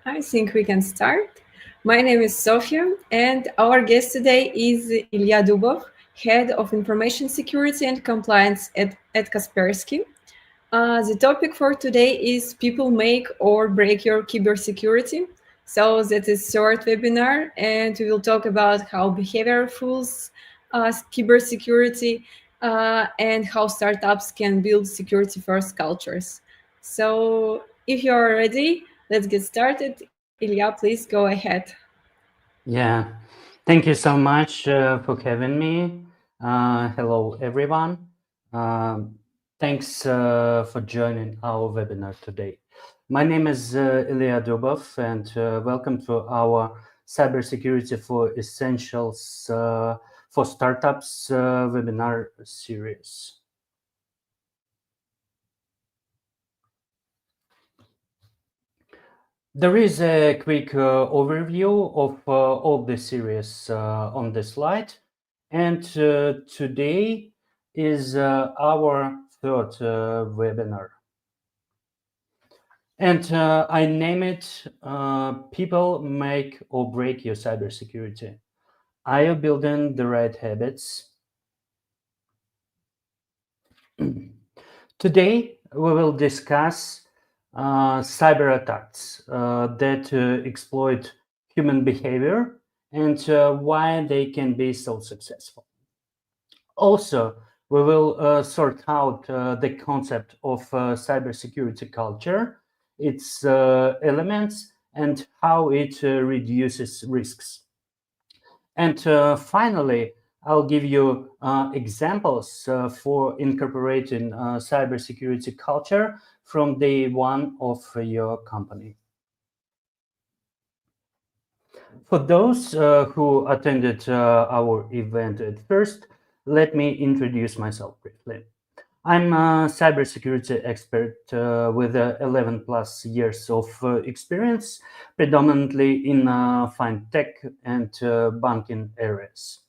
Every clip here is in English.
I think we can start. My name is Sofia, and our guest today is Ilia Dubov, Head of Information Security and Compliance at Kaspersky. The topic for today is people make or break your cybersecurity. So that is short webinar, and we will talk about how behavior fools cybersecurity and how startups can build security-first cultures. So if you are ready, let's get started. Ilya, please go ahead. Yeah, thank you so much for having me. Hello, everyone. Thanks for joining our webinar today. My name is Ilia Dubov, and welcome to our Cybersecurity for Essentials for Startups webinar series. There is a quick overview of all the series on the slide. And today is our third webinar. And I name it People Make or Break Your Cybersecurity. Are you building the right habits? Today, we will discuss cyber attacks that exploit human behavior and why they can be so successful. Also, we will sort out the concept of cybersecurity culture, its elements, and how it reduces risks. And finally, I'll give you examples for incorporating cybersecurity culture from day one of your company. For those who attended our event at first, let me introduce myself briefly. I'm a cybersecurity expert with 11 plus years of experience, predominantly in fintech and banking areas.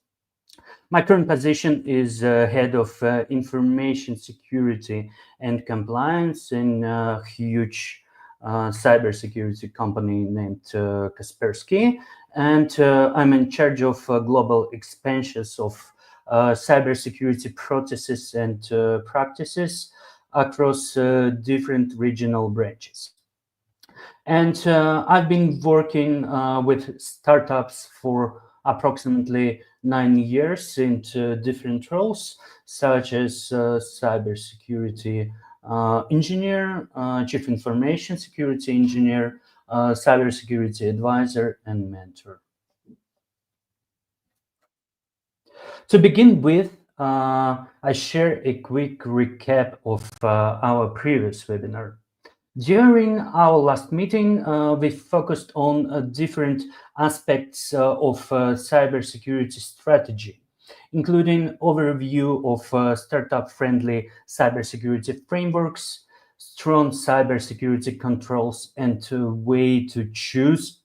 My current position is head of information security and compliance in a huge cybersecurity company named Kaspersky, and I'm in charge of global expansions of cybersecurity processes and practices across different regional branches. And I've been working with startups for approximately 9 years into different roles, such as cybersecurity engineer, chief information security engineer, cybersecurity advisor, and mentor. To begin with, I share a quick recap of our previous webinar. During our last meeting, we focused on different aspects of cybersecurity strategy, including overview of startup-friendly cybersecurity frameworks, strong cybersecurity controls, and a way to choose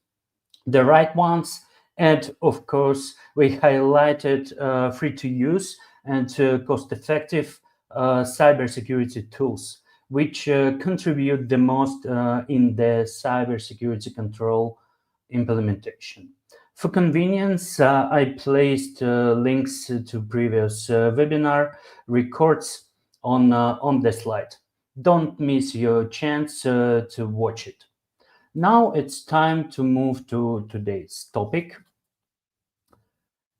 the right ones. And of course, we highlighted free-to-use and cost-effective cybersecurity tools, which contribute the most in the cybersecurity control implementation. For convenience, I placed links to previous webinar records on the slide. Don't miss your chance to watch it. Now it's time to move to today's topic.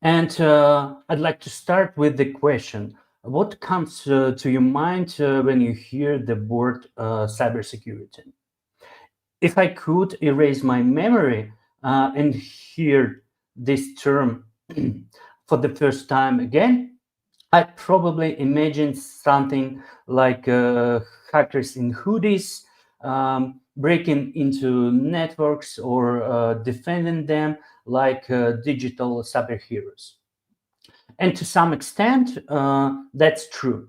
And I'd like to start with the question, what comes to your mind when you hear the word cybersecurity? If I could erase my memory and hear this term for the first time again, I'd probably imagine something like hackers in hoodies breaking into networks or defending them like digital superheroes. And to some extent, that's true.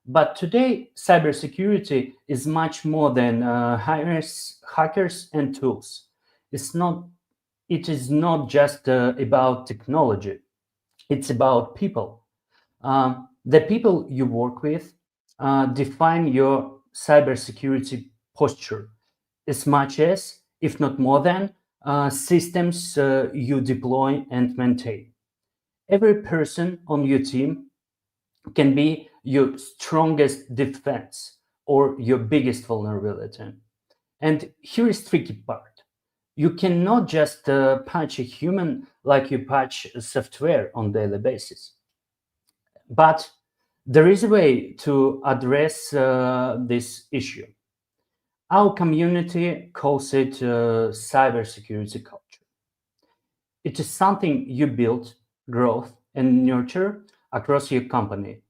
But today, cybersecurity is much more than hackers and tools. It's not. It is not just about technology. It's about people. The people you work with define your cybersecurity posture as much as if not more than, systems you deploy and maintain. Every person on your team can be your strongest defense or your biggest vulnerability. And here is tricky part. You cannot just patch a human like you patch software on daily basis. But there is a way to address this issue. Our community calls it cybersecurity culture. It is something you build, growth, and nurture across your company.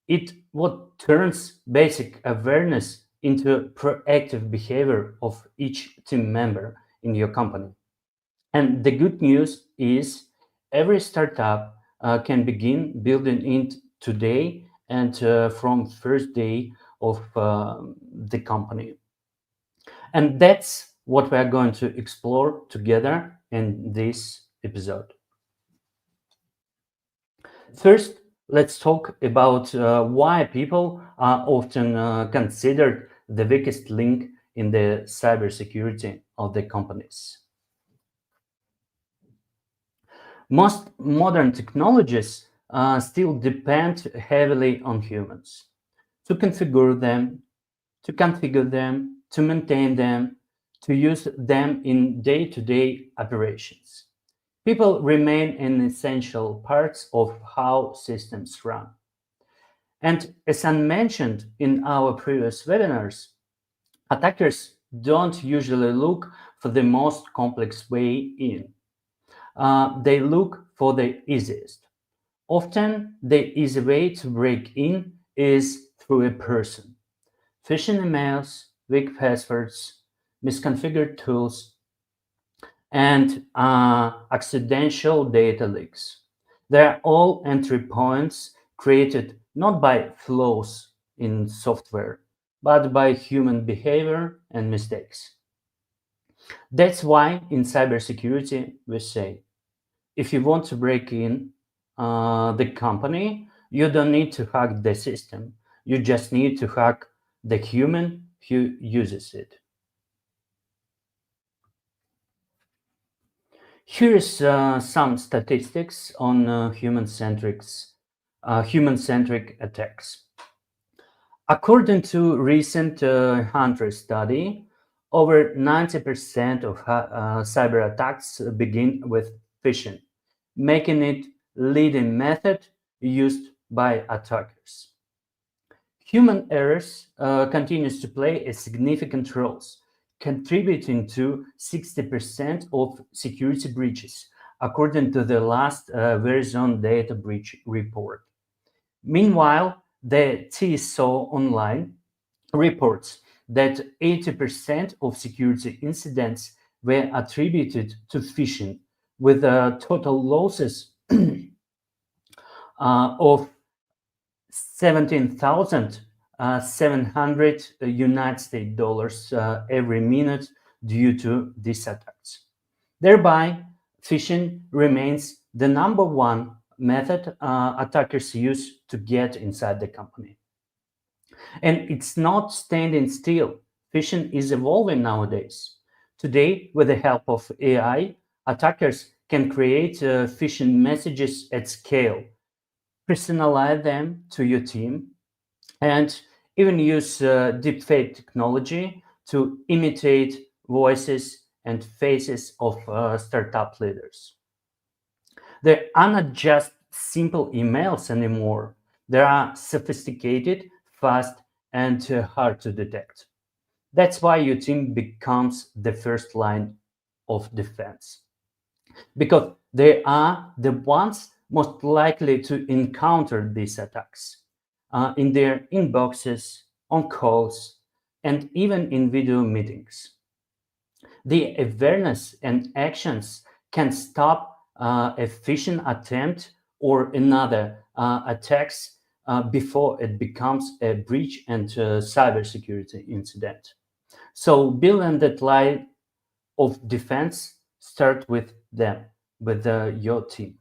It what turns basic awareness into proactive behavior of each team member in your company. And the good news is every startup can begin building it today and from first day of the company. And that's what we are going to explore together in this episode. First, let's talk about why people are often considered the weakest link in the cybersecurity of the companies. Most modern technologies still depend heavily on humans to configure them, to maintain them, to use them in day-to-day operations. People remain an essential parts of how systems run. And as I mentioned in our previous webinars, attackers don't usually look for the most complex way in. They look for the easiest. Often, the easy way to break in is through a person. Phishing emails, weak passwords, misconfigured tools, and accidental data leaks. They are all entry points created not by flaws in software, but by human behavior and mistakes. That's why in cybersecurity we say, if you want to break in the company, you don't need to hack the system. You just need to hack the human who uses it. Here's some statistics on human-centric attacks. According to recent Hunter study, over 90% of cyber attacks begin with phishing, making it leading method used by attackers. Human errors continues to play a significant role, contributing to 60% of security breaches, according to the last Verizon data breach report. Meanwhile, the TSO Online reports that 80% of security incidents were attributed to phishing, with total losses of 17,700 United States dollars every minute due to these attacks. Thereby, phishing remains the number one method attackers use to get inside the company. And it's not standing still. Phishing is evolving nowadays. Today, with the help of AI, attackers can create phishing messages at scale, personalize them to your team, and even use deepfake technology to imitate voices and faces of startup leaders. They are not just simple emails anymore. They are sophisticated, fast, and hard to detect. That's why your team becomes the first line of defense, because they are the ones most likely to encounter these attacks in their inboxes, on calls, and even in video meetings. The awareness and actions can stop a phishing attempt or another attacks before it becomes a breach and cybersecurity incident. So building that line of defense start with them, with your team.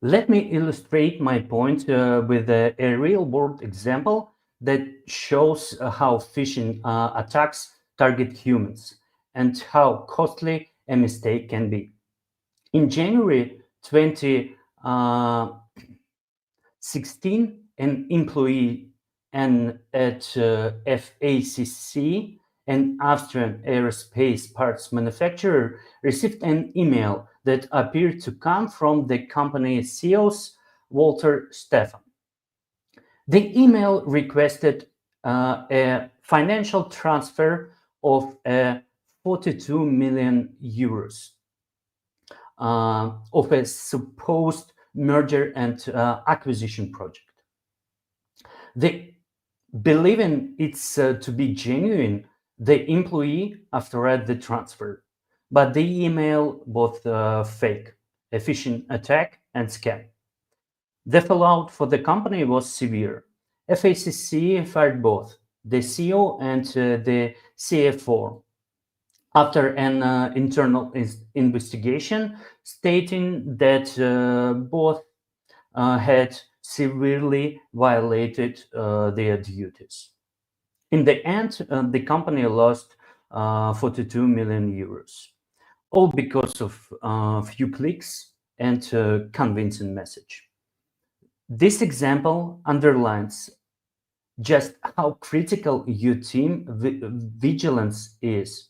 Let me illustrate my point with a real-world example that shows how phishing attacks target humans and how costly a mistake can be. In January 2016, an employee at FACC, an Austrian aerospace parts manufacturer, received an email that appeared to come from the company's CEO, Walter Stephan. The email requested a financial transfer of 42 million euros of a supposed merger and acquisition project. They believing it's to be genuine, the employee after read the transfer, but the email was fake, a phishing attack and scam. The fallout for the company was severe. FACC fired both the CEO and the CFO after an internal investigation stating that both had severely violated their duties. In the end, the company lost 42 million euros, all because of few clicks and convincing message. This example underlines just how critical your team vigilance is.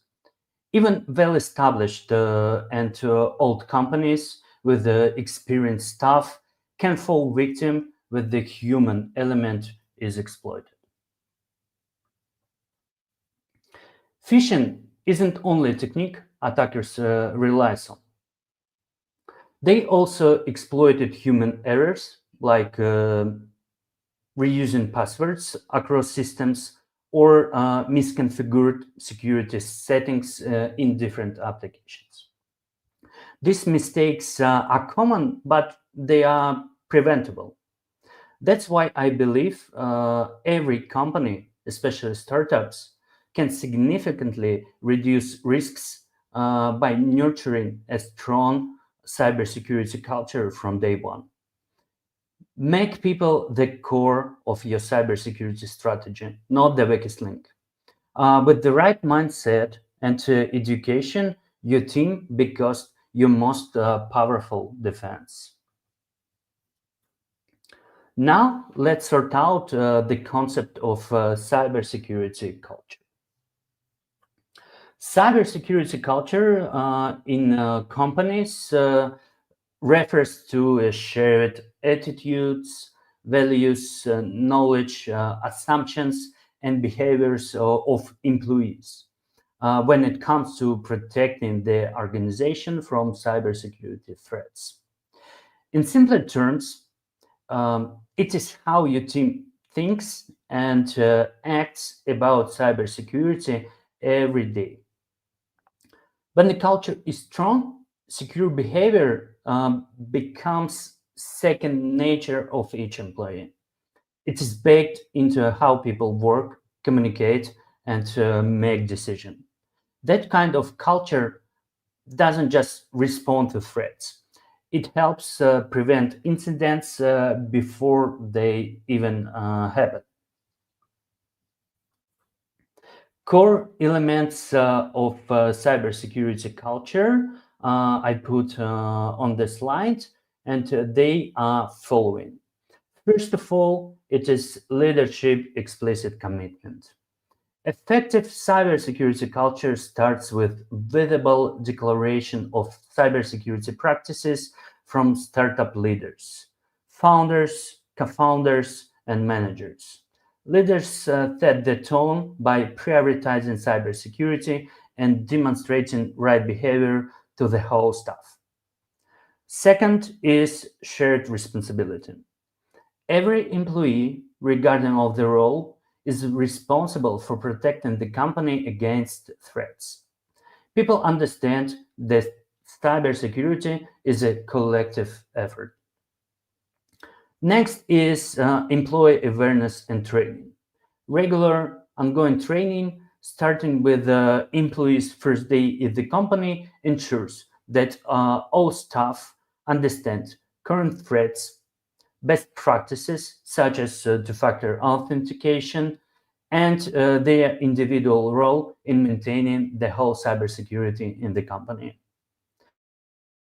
Even well-established and old companies with experienced staff can fall victim when the human element is exploited. Phishing isn't only a technique attackers rely on. They also exploited human errors like reusing passwords across systems or misconfigured security settings in different applications. These mistakes are common, but they are preventable. That's why I believe every company, especially startups, can significantly reduce risks by nurturing a strong cybersecurity culture from day one. Make people the core of your cybersecurity strategy, not the weakest link. With the right mindset and education, your team becomes your most powerful defense. Now, let's sort out the concept of cybersecurity culture. Cybersecurity culture in companies refers to shared attitudes, values, knowledge, assumptions, and behaviors of employees when it comes to protecting the organization from cybersecurity threats. In simpler terms, it is how your team thinks and acts about cybersecurity every day. When the culture is strong, secure behavior becomes second nature of each employee. It is baked into how people work, communicate, and make decisions. That kind of culture doesn't just respond to threats. It helps prevent incidents before they even happen. Core elements of cybersecurity culture I put on the slide, and they are following. First of all, it is leadership explicit commitment. Effective cybersecurity culture starts with visible declaration of cybersecurity practices from startup leaders, founders, co-founders, and managers. Leaders set the tone by prioritizing cybersecurity and demonstrating right behavior to the whole staff. Second is shared responsibility. Every employee, regardless of the role, is responsible for protecting the company against threats. People understand that cybersecurity is a collective effort. Next is employee awareness and training. Regular ongoing training, starting with the employee's first day at the company, ensures that all staff understand current threats, best practices such as two-factor authentication, and their individual role in maintaining the whole cybersecurity in the company.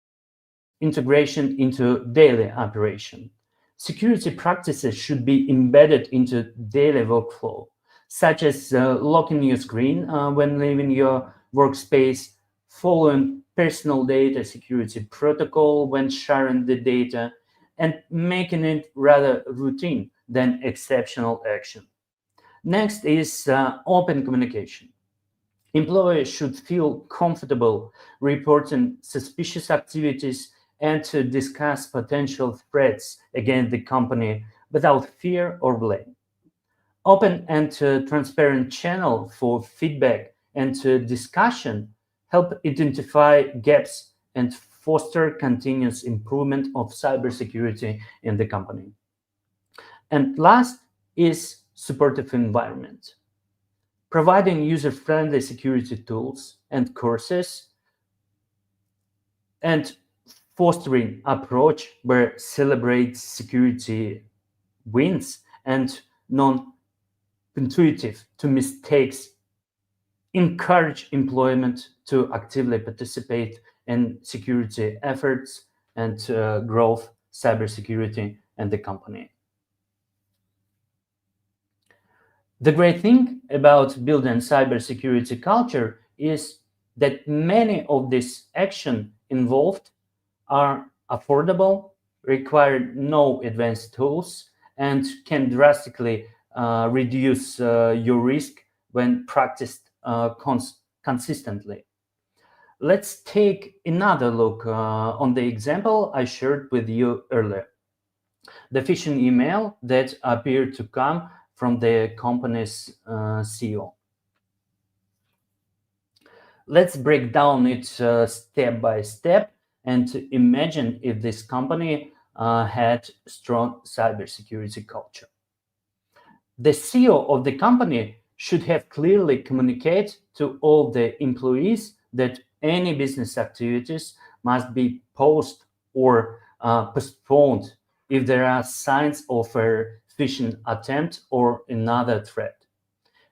Next, integration into daily operation. Security practices should be embedded into daily workflow, such as locking your screen when leaving your workspace, following personal data security protocol when sharing the data, and making it rather routine than exceptional action. Next is open communication. Employees should feel comfortable reporting suspicious activities and to discuss potential threats against the company without fear or blame. Open and transparent channel for feedback and discussion help identify gaps and foster continuous improvement of cybersecurity in the company. And last is supportive environment. Providing user-friendly security tools and courses and fostering approach where celebrates security wins and non-intuitive to mistakes encourage employment to actively participate in security efforts and growth cybersecurity and the company. The great thing about building cybersecurity culture is that many of these actions involved are affordable, require no advanced tools, and can drastically reduce your risk when practiced consistently. Let's take another look on the example I shared with you earlier. The phishing email that appeared to come from the company's CEO. Let's break down it step by step and imagine if this company had strong cybersecurity culture. The CEO of the company should have clearly communicated to all the employees that any business activities must be paused or postponed if there are signs of a phishing attempt or another threat.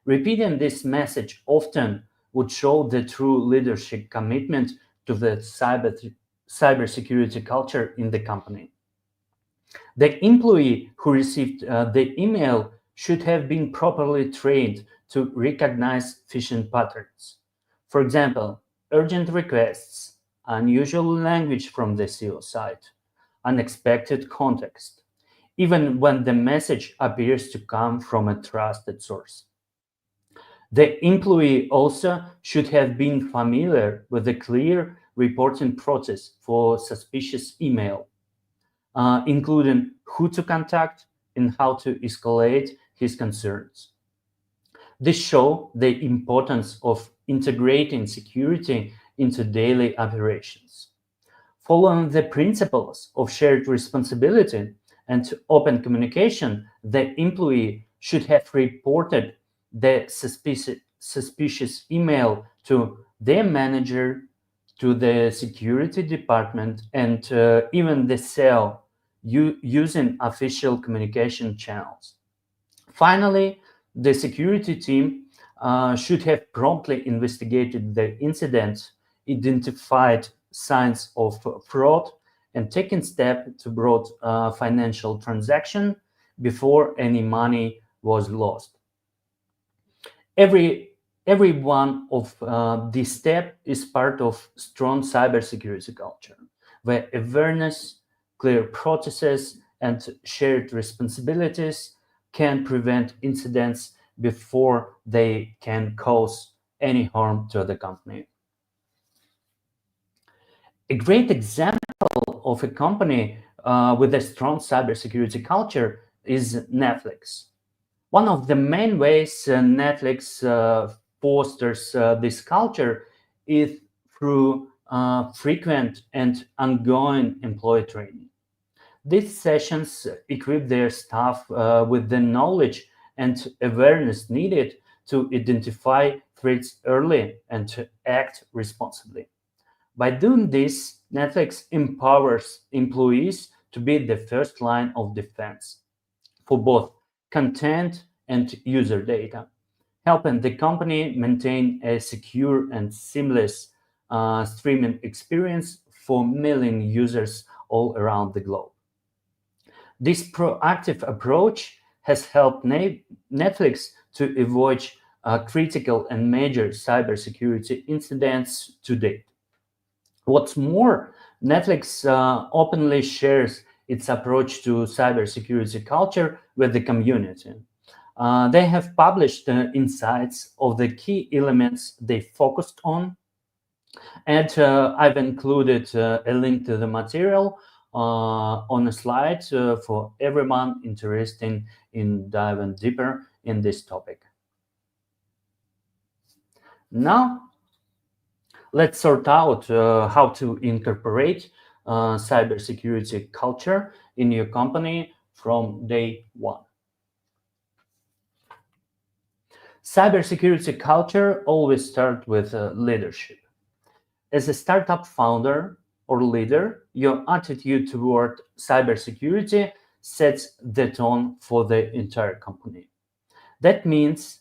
Repeating this message often would show the true leadership commitment to the cybersecurity culture in the company. The employee who received the email should have been properly trained to recognize phishing patterns. For example, urgent requests, unusual language from the CEO side, unexpected context, even when the message appears to come from a trusted source. The employee also should have been familiar with the clear reporting process for suspicious email, including who to contact and how to escalate his concerns. This shows the importance of integrating security into daily operations. Following the principles of shared responsibility and open communication, the employee should have reported the suspicious email to their manager, to the security department, and even the cell using official communication channels. Finally, the security team should have promptly investigated the incident, identified signs of fraud, and taken steps to brought financial transaction before any money was lost. Every one of these steps is part of strong cybersecurity culture, where awareness, clear processes, and shared responsibilities can prevent incidents before they can cause any harm to the company. A great example of a company with a strong cybersecurity culture is Netflix. One of the main ways Netflix fosters this culture is through frequent and ongoing employee training. These sessions equip their staff with the knowledge and awareness needed to identify threats early and to act responsibly. By doing this, Netflix empowers employees to be the first line of defense for both content and user data, helping the company maintain a secure and seamless streaming experience for million users all around the globe. This proactive approach has helped Netflix to avoid critical and major cybersecurity incidents to date. What's more, Netflix openly shares its approach to cybersecurity culture with the community. They have published insights of the key elements they focused on, and I've included a link to the material on a slide for everyone interested in diving deeper in this topic. Now, let's sort out how to incorporate cybersecurity culture in your company from day one. Cybersecurity culture always starts with leadership. As a startup founder or leader, your attitude toward cybersecurity sets the tone for the entire company. That means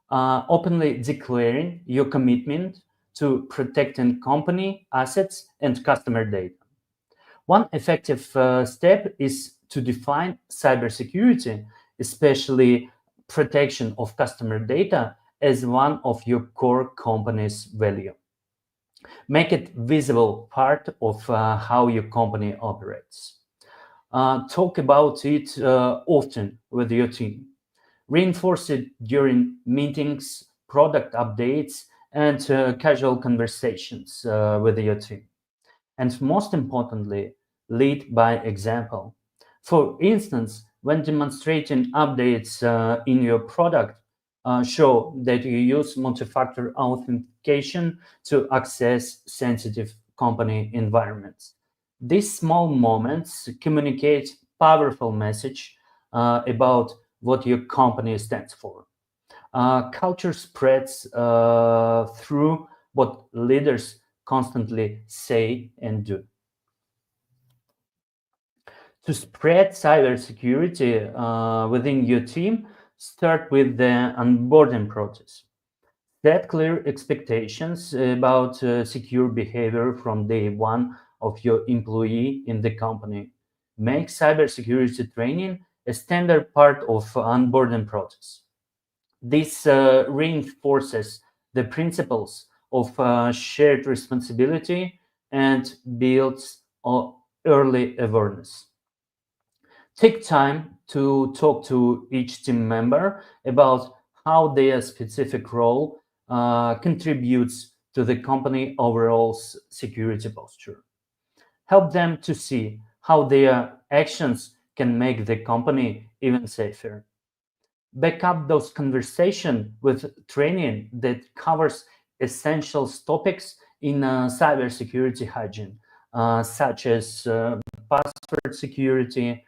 openly declaring your commitment to protecting company assets and customer data. One effective step is to define cybersecurity, especially protection of customer data, as one of your core company's value. Make it visible part of how your company operates. Talk about it often with your team. Reinforce it during meetings, product updates, and casual conversations with your team. And most importantly, lead by example. For instance, when demonstrating updates in your product, show that you use multi-factor authentication to access sensitive company environments. These small moments communicate powerful message about what your company stands for. Culture spreads through what leaders constantly say and do. To spread cybersecurity within your team, start with the onboarding process. Set clear expectations about secure behavior from day one of your employee in the company. Make cybersecurity training a standard part of onboarding process. This reinforces the principles of shared responsibility and builds early awareness. Take time to talk to each team member about how their specific role contributes to the company overall security posture. Help them to see how their actions can make the company even safer. Back up those conversations with training that covers essential topics in cybersecurity hygiene, such as password security,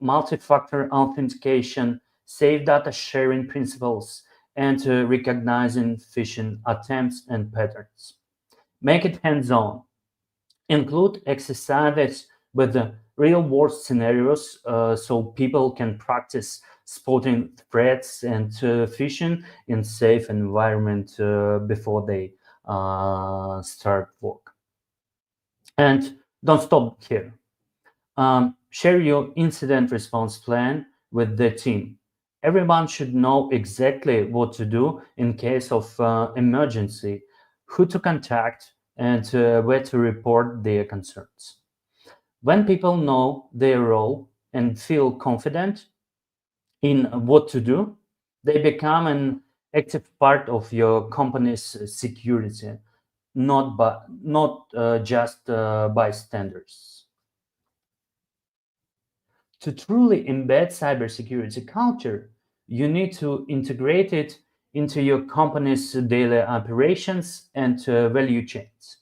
multi-factor authentication, safe data sharing principles, and recognizing phishing attempts and patterns. Make it hands-on. Include exercises with the real-world scenarios so people can practice spotting threats and phishing in safe environment before they start work. And don't stop here. Share your incident response plan with the team. Everyone should know exactly what to do in case of emergency, who to contact, and where to report their concerns. When people know their role and feel confident in what to do, they become an active part of your company's security, not just bystanders. To truly embed cybersecurity culture, you need to integrate it into your company's daily operations and value chains.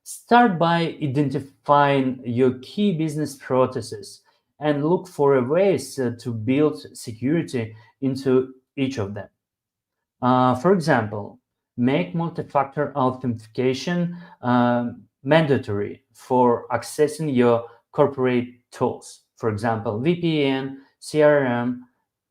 Start by identifying your key business processes and look for ways to build security into each of them. For example, make multi-factor authentication mandatory for accessing your corporate tools, for example, VPN, CRM,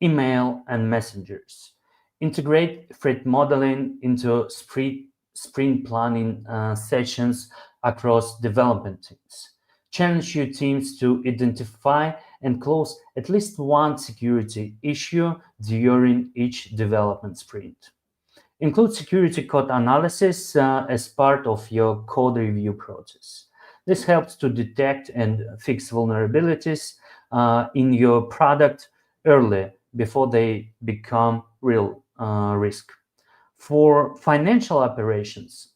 email, and messengers. Integrate threat modeling into sprint planning sessions across development teams. Challenge your teams to identify and close at least one security issue during each development sprint. Include security code analysis as part of your code review process. This helps to detect and fix vulnerabilities in your product early before they become real risk. For financial operations,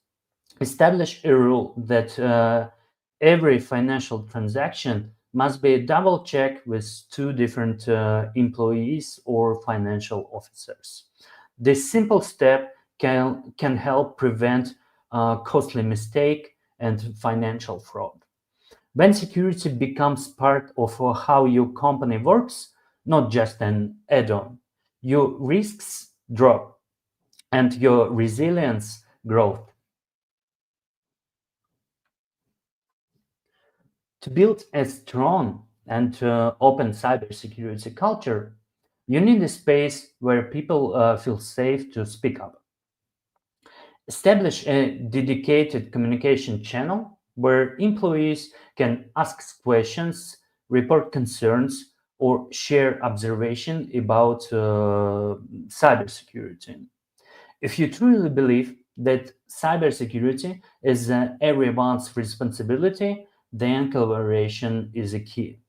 establish a rule that every financial transaction must be double checked with two different employees or financial officers. This simple step can help prevent costly mistake and financial fraud. When security becomes part of how your company works, not just an add-on, your risks drop and your resilience grows. To build a strong and open cybersecurity culture, you need a space where people feel safe to speak up. Establish a dedicated communication channel where employees can ask questions, report concerns, or share observation about cybersecurity. If you truly believe that cybersecurity is everyone's responsibility, then collaboration is a key.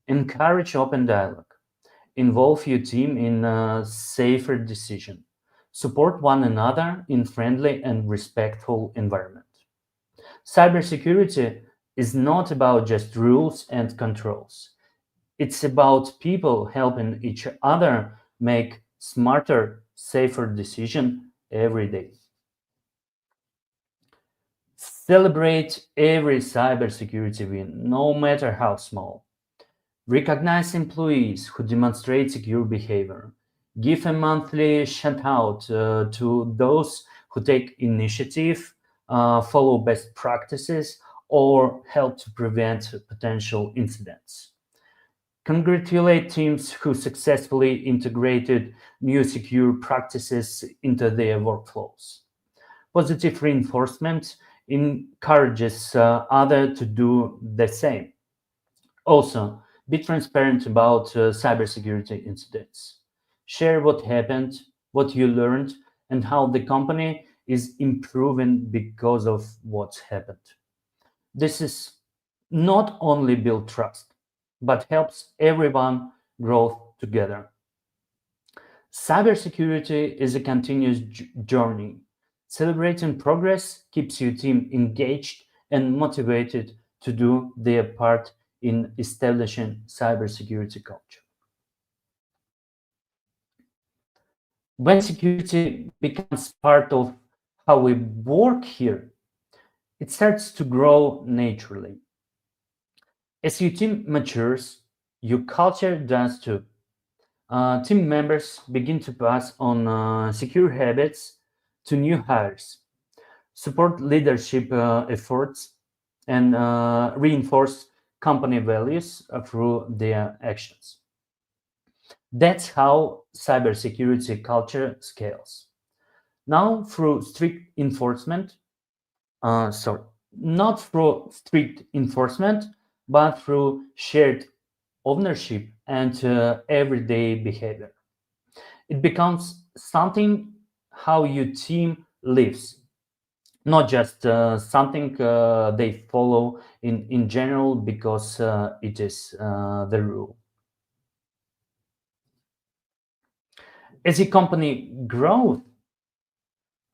Encourage open dialogue. Involve your team in a safer decision. Support one another in friendly and respectful environment. Cybersecurity is not about just rules and controls. It's about people helping each other make smarter, safer decisions every day. Celebrate every cybersecurity win, no matter how small. Recognize employees who demonstrate secure behavior. Give a monthly shout out to those who take initiative, follow best practices, or help to prevent potential incidents. Congratulate teams who successfully integrated new secure practices into their workflows. Positive reinforcement encourages others to do the same. Also, be transparent about cybersecurity incidents. Share what happened, what you learned, and how the company is improving because of what's happened. This is not only build trust, but helps everyone grow together. Cybersecurity is a continuous journey. Celebrating progress keeps your team engaged and motivated to do their part in establishing cybersecurity culture. When security becomes part of how we work here, it starts to grow naturally. As your team matures, your culture does too. Team members begin to pass on secure habits to new hires, support leadership efforts, and reinforce company values through their actions. That's how cybersecurity culture scales. Now, through strict enforcement, sorry, not through strict enforcement, but through shared ownership and everyday behavior. It becomes something how your team lives, not just something they follow in general because it is the rule. As a company grows,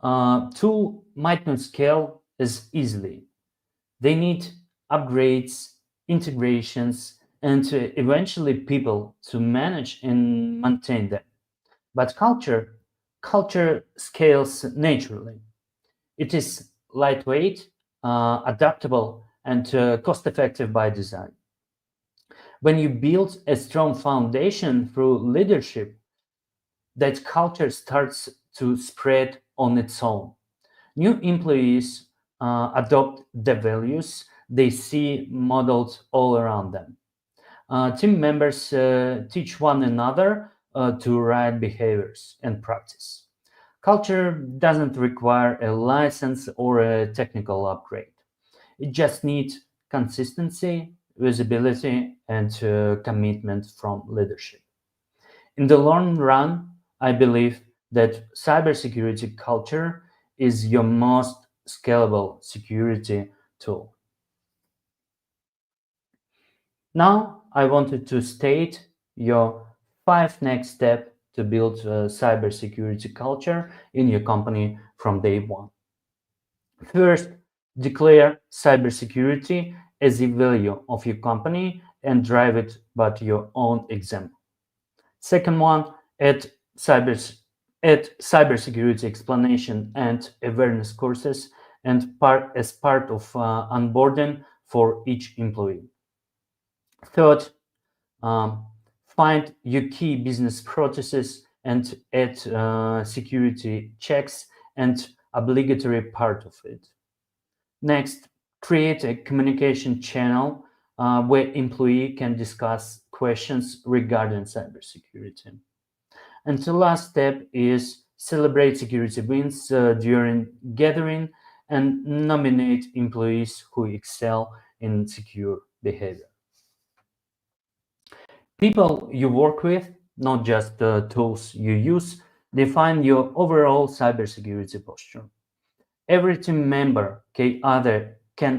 tool might not scale as easily. They need upgrades, integrations, and eventually people to manage and maintain them. But culture scales naturally. It is lightweight, adaptable, and cost-effective by design. When you build a strong foundation through leadership, that culture starts to spread on its own. New employees adopt the values, they see modeled all around them. Team members teach one another to right behaviors and practice. Culture doesn't require a license or a technical upgrade. It just needs consistency, visibility, and commitment from leadership. In the long run, I believe that cybersecurity culture is your most scalable security tool. Now, I wanted to state your 5 next steps to build a cybersecurity culture in your company from day one. First, declare cybersecurity as a value of your company and drive it by your own example. Second one, add cybersecurity explanation and awareness courses and as part of onboarding for each employee. Third, um, find your key business processes and add security checks and obligatory part of it. Next, create a communication channel where employee can discuss questions regarding cybersecurity. And the last step is celebrate security wins during gathering and nominate employees who excel in secure behavior. People you work with, not just the tools you use, define your overall cybersecurity posture. Every team member can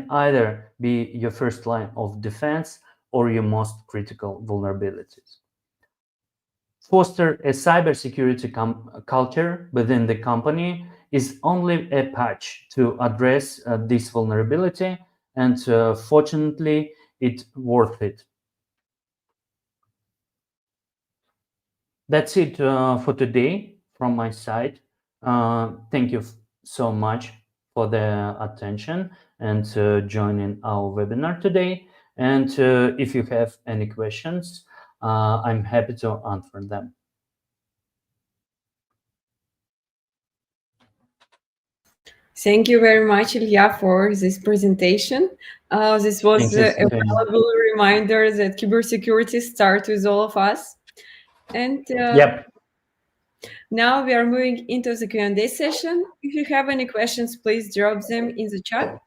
either be your first line of defense or your most critical vulnerabilities. Foster a cybersecurity culture within the company is only a patch to address this vulnerability, and fortunately, it's worth it. That's it for today from my side. Thank you so much for the attention and joining our webinar today. And if you have any questions, I'm happy to answer them. Thank you very much, Ilya, for this presentation. This was Thank you, a Sophia. valuable reminder that cybersecurity starts with all of us. And Yep. now we are moving into the Q&A session. If you have any questions, please drop them in the chat.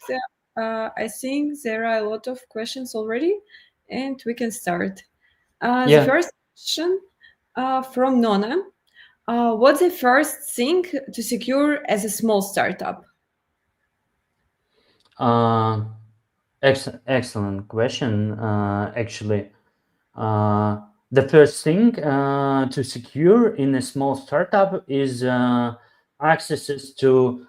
I think there are a lot of questions already, and we can start. The Yeah. first question from Nona. What's the first thing to secure as a small startup? Uh, excellent question. Actually, the first thing to secure in a small startup is accesses to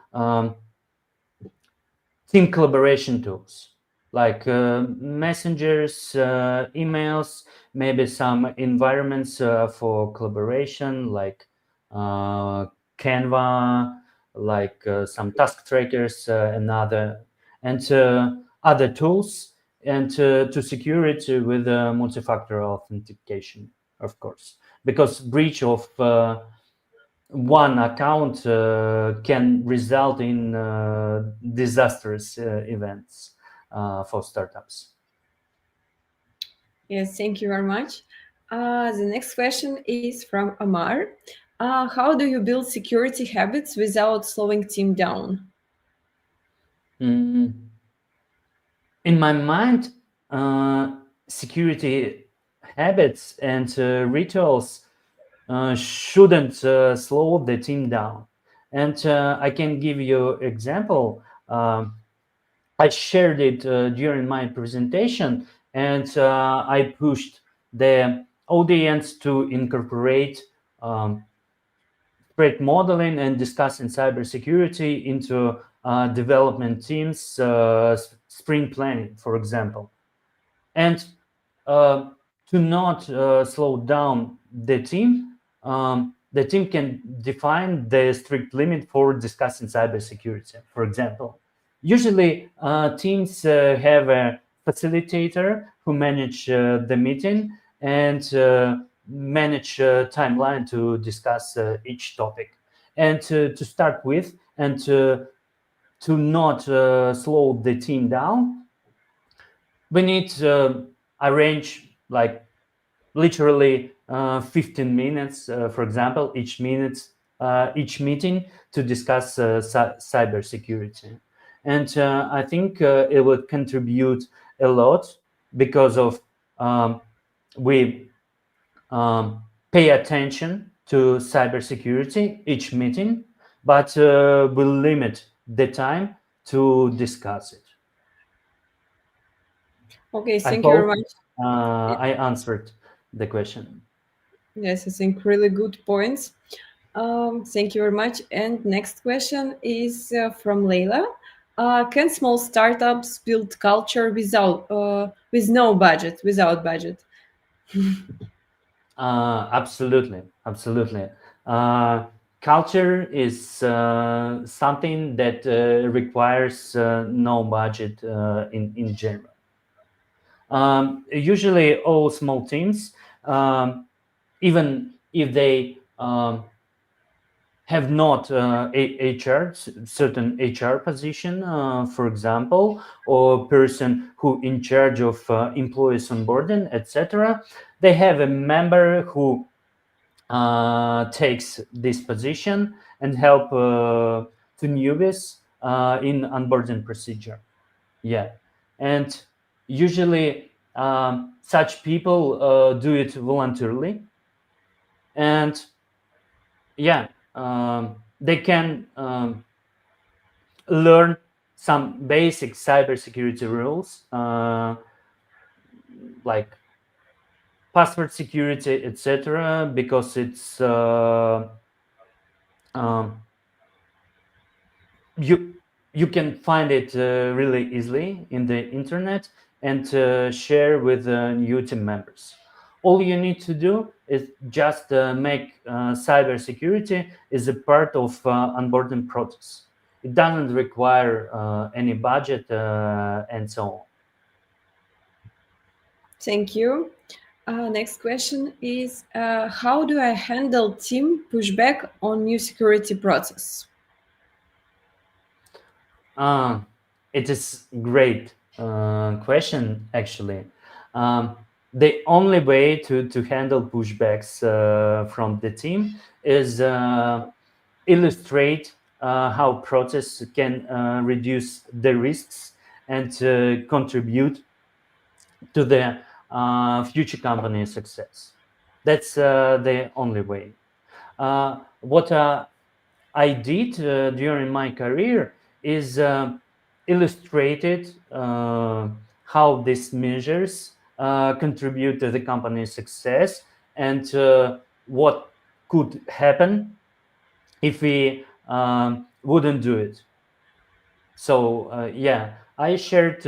team collaboration tools like messengers, emails, maybe some environments for collaboration like uh, Canva, like some task trackers and other tools, and to secure it with multi-factor authentication, of course, because breach of one account can result in disastrous events for startups. Yes, thank you very much. The next question is from Amar. How do you build security habits without slowing team down? Mm, in my mind, security habits and rituals shouldn't slow the team down. And I can give you example. I shared it during my presentation, and I pushed the audience to incorporate threat modeling and discussing cybersecurity into development teams, sprint planning, for example, and to not slow down the team. The team can define the strict limit for discussing cybersecurity, for example. Usually, teams have a facilitator who manage the meeting and manage timeline to discuss each topic. And to start with, and to not slow the team down, we need to arrange like literally 15 minutes, for example, each meeting to discuss cybersecurity. And I think it would contribute a lot because of we pay attention to cybersecurity each meeting, but we'll limit the time to discuss it. Okay, I thank you very hope much. I answered the question. Yes, I think really good points. Thank you very much. And next question is from Leila. Can small startups build culture with no budget, without budget? Absolutely, absolutely. Uh, Culture is something that requires no budget in general. Usually, all small teams, even if they have not HR, certain HR position, for example, or person who in charge of employees onboarding, etc. They have a member who takes this position and help to newbies in onboarding procedure. Yeah, and usually such people do it voluntarily, and yeah, they can learn some basic cybersecurity rules like password security, etc. Because it's um, you you can find it really easily in the internet and share with new team members. All you need to do is just make cybersecurity is a part of onboarding process. It doesn't require any budget and so on. Thank you. Next question is how do I handle team pushback on new security process? Uh, it is great question actually. Um, the only way to handle pushbacks from the team is illustrate how process can reduce the risks and contribute to the future company success. That's the only way. What I did during my career is illustrated how these measures contribute to the company's success and what could happen if we wouldn't do it. So yeah, I shared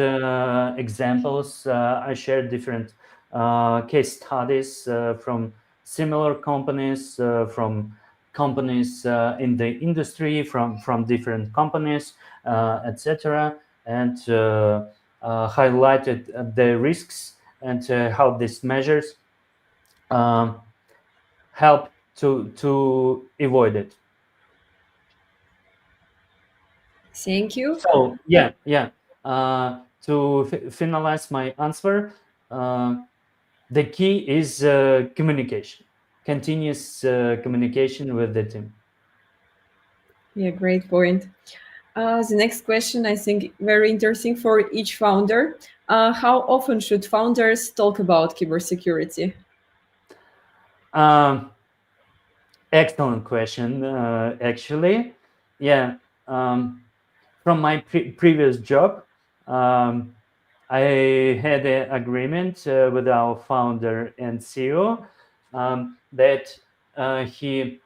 examples. I shared different case studies from similar companies, from companies in the industry, from different companies, etc., and highlighted the risks and how these measures um, help to avoid it. Thank you. So yeah, yeah. To finalize my answer, uh, the key is communication, continuous communication with the team. Yeah, great point. The next question, I think, very interesting for each founder. How often should founders talk about cybersecurity? Um, Excellent question. Actually, yeah. From my previous job, um, I had an agreement with our founder and CEO that he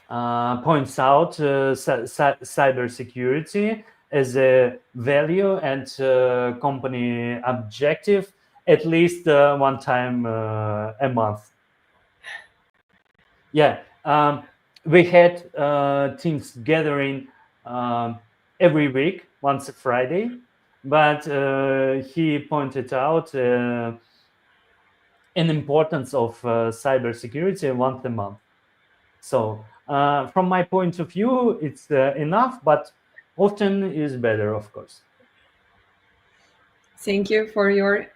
points out cybersecurity as a value and company objective at least one time a month. Yeah, we had teams gathering every week, once a Friday, but he pointed out an importance of cybersecurity once a month. So, from my point of view, it's enough, but often is better, of course. Thank you for your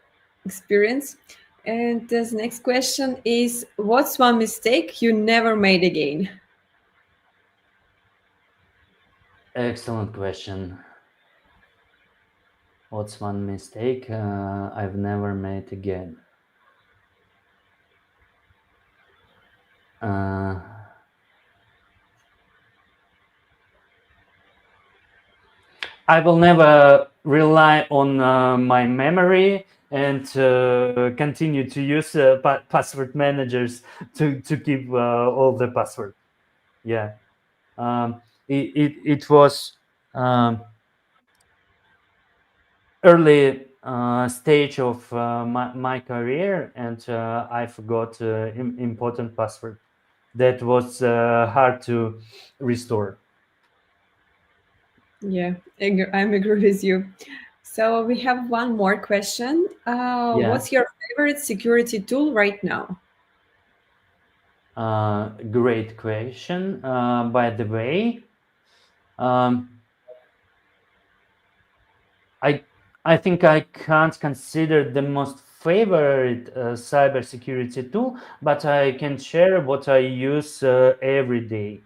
experience. And the next question is, what's one mistake you never made again? Excellent question. What's one mistake I've never made again? Uh, I will never rely on my memory and continue to use password managers to keep all the password. Yeah, it was early stage of my career, and I forgot important password that was hard to restore. Yeah, I'm agree with you. So we have one more question. Yeah, What's your favorite security tool right now? great question. By the way, um, I I think I can't consider the most favorite cybersecurity tool, but I can share what I use every day.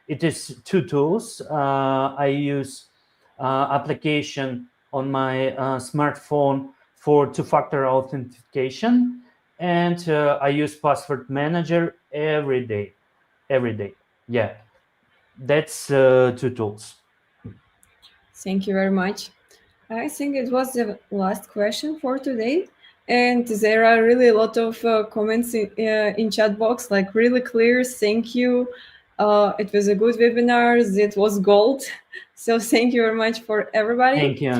It is two tools. I use application on my smartphone for two-factor authentication, and I use password manager every day. Every day, yeah, that's two tools. Thank you very much. I think it was the last question for today. And there are really a lot of comments in chat box, like really clear. Thank you. It was a good webinar. It was gold. So thank you very much for everybody. Thank you.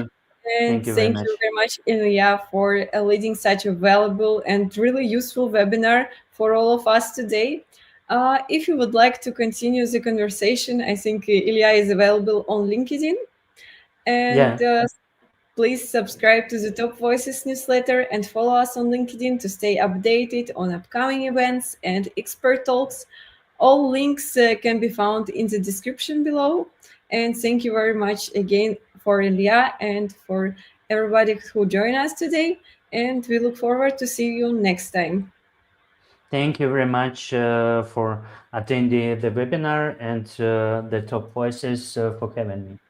And Thank you very thank you much. very much, Ilya, for leading such a valuable and really useful webinar for all of us today. If you would like to continue the conversation, I think Ilya is available on LinkedIn. And Yeah. please subscribe to the Top Voices newsletter and follow us on LinkedIn to stay updated on upcoming events and expert talks. All links can be found in the description below. And thank you very much again for Ilya and for everybody who joined us today. And we look forward to see you next time. Thank you very much for attending the webinar and the Top Voices for having me.